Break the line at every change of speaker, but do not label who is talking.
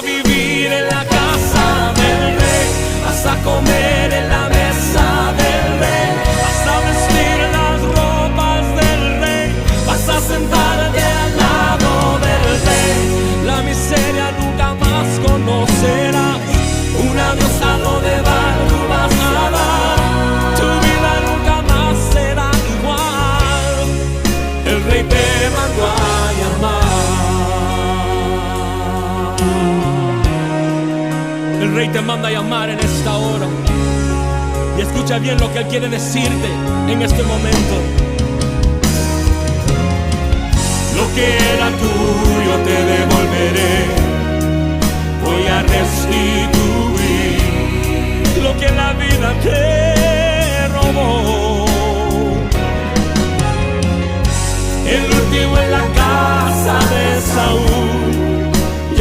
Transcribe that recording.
vivir en la casa del rey, vas a comer en la mesa del rey, vas a vestir las ropas del rey, vas a sentarte al lado del rey. La miseria nunca más conocerás, un adiós a lo de bar tú vas a dar, tu vida nunca más será igual, el rey te mandó a llamar. El rey te manda a llamar en esta hora, y escucha bien lo que él quiere decirte en este momento. Lo que era tuyo te devolveré,